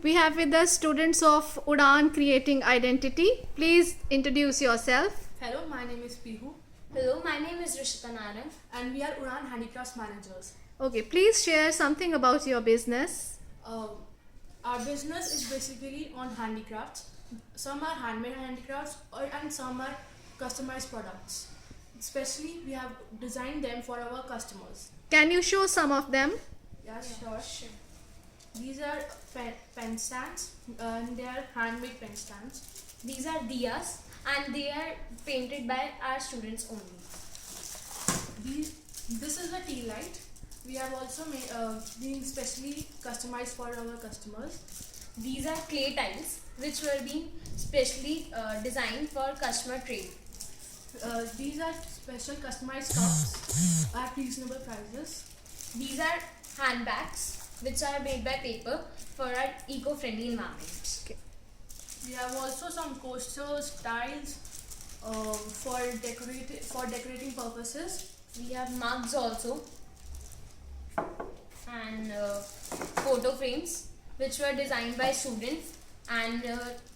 we have with us students of Udan Creating Identity. Please introduce yourself. Hello, my name is Pihu Hello, my name is Rishita Naran. and we are Udan Handicrafts Managers. Okay, please share something about your business. Our business is basically on handicrafts. Some are handmade handicrafts and some are customized products. Especially we have designed them for our customers. Can you show some of them? Yeah, sure. These are pen stands and they are handmade pen stands. These are diyas and they are painted by our students only. This is a tea light. We have also been specially customized for our customers. These are clay tiles which were being specially designed for customer trade. These are special customized cups at reasonable prices. These are handbags which are made by paper for our eco-friendly environment. Okay. We have also some coasters, tiles for decorating purposes. We have mugs also and photo frames which were designed by students, and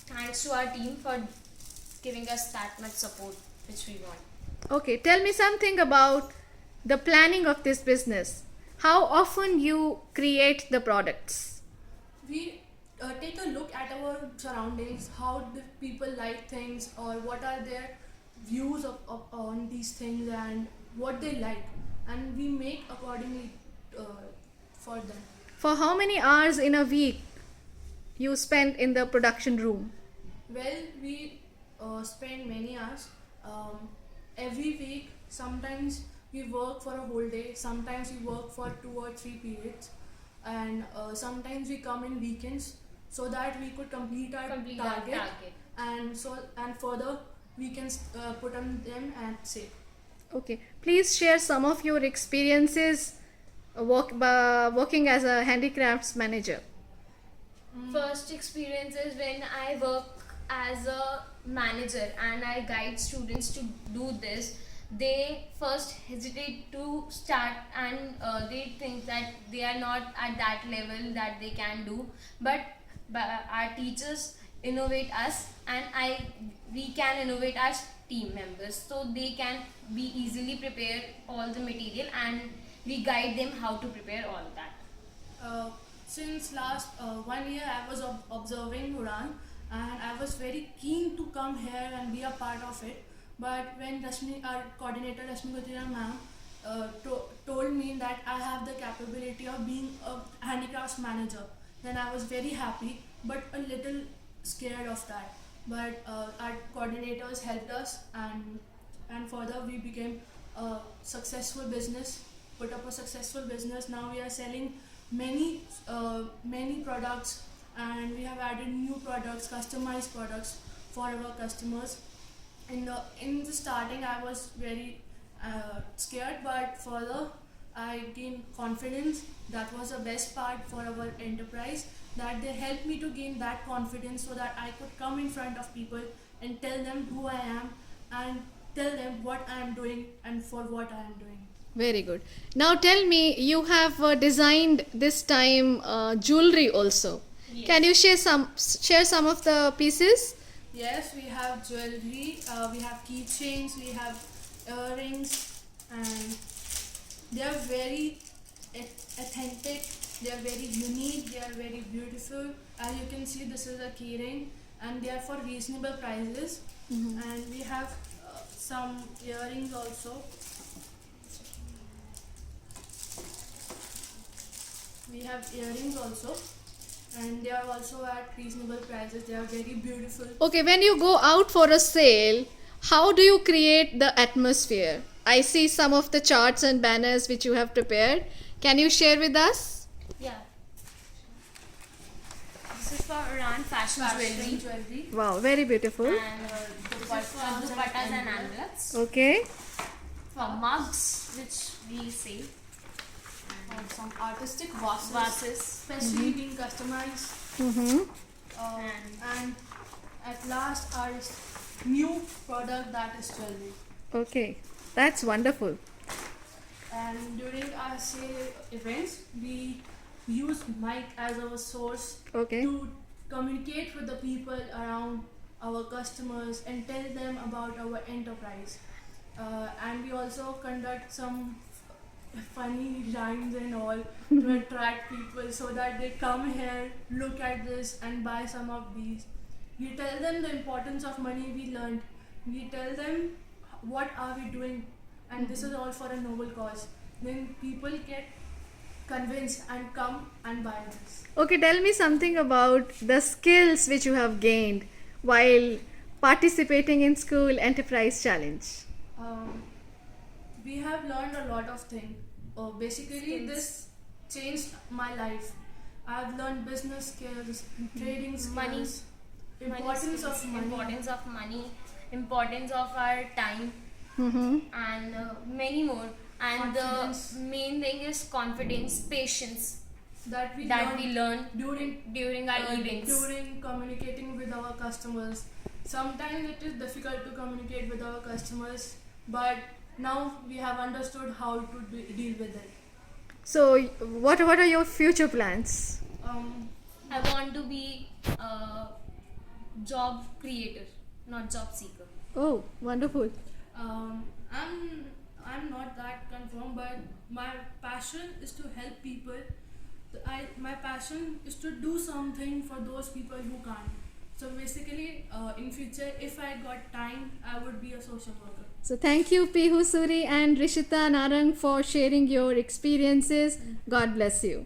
thanks to our team for giving us that much support which we want. Okay, tell me something about the planning of this business. How often you create the products? We take a look at our surroundings, how the people like things or what are their views on these things and what they like, and we make accordingly for them. For how many hours in a week you spend in the production room? Well, we spend many hours every week. Sometimes we work for a whole day, sometimes we work for 2 or 3 periods, and sometimes we come in weekends so that we could complete our target. And further we can put on them and save. Okay, please share some of your experiences working as a handicrafts manager. First experience is when I work as a manager and I guide students to do this. They first hesitate to start and they think that they are not at that level that they can do, but our teachers innovate us, and we can innovate our team members so they can be easily prepare all the material, and we guide them how to prepare all that. Since last 1 year I was observing Udan, and I was very keen to come here and be a part of it. But when our coordinator Rashmi Gujral ma'am told me that I have the capability of being a handicrafts manager, then I was very happy but a little scared of that. But our coordinators helped us, and further we became a successful business, put up a successful business. Now we are selling many products, and we have added new products, customized products for our customers. In the starting I was very scared, but further I gained confidence. That was the best part for our enterprise, that they helped me to gain that confidence so that I could come in front of people and tell them who I am and tell them what I am doing and for what I am doing. Very good. Now tell me, you have designed this time jewelry also. Yes. Can you share some of the pieces? Yes, we have jewelry, we have keychains, we have earrings, and they are very authentic, they are very unique, they are very beautiful. As you can see, this is a key ring, and they are for reasonable prices. And we have some earrings also. We have earrings also, and they are also at reasonable prices. They are very beautiful. Okay, when you go out for a sale, how do you create the atmosphere? I see some of the charts and banners which you have prepared. Can you share with us? Yeah. This is for Udan fashion jewelry. Wow, very beautiful. And dupattas and amulets. Okay. For mugs, which we say. And some artistic vases, Vases. especially being customized. And at last our new product, that is jewelry. Okay, that's wonderful. And during our sale events, we use mic as our source Okay. to communicate with the people around our customers and tell them about our enterprise. And we also conduct some funny rhymes and all to attract people so that they come here, look at this, and buy some of these. We tell them the importance of money we learned. We tell them what are we doing, and this is all for a noble cause. Then people get convinced and come and buy this. Okay, tell me something about the skills which you have gained while participating in School Enterprise Challenge. We have learned a lot of things. Basically, Skills. this changed my life. I've learned business skills, trading skills, Money. importance skills, of money, importance of money, importance of our time, Mm-hmm. and many more. And Confidence. the main thing is confidence, patience that we that learned we learn during our events. during communicating with our customers. Sometimes it is difficult to communicate with our customers, but now we have understood how to deal with it. So, what are your future plans? I want to be a job creator, not job seeker. Oh, wonderful. I'm not that confirmed, but my passion is to help people. My passion is to do something for those people who can't. So basically, in future, if I got time, I would be a social worker. So, thank you, Pihu Suri and Rishita Narang, for sharing your experiences. God bless you.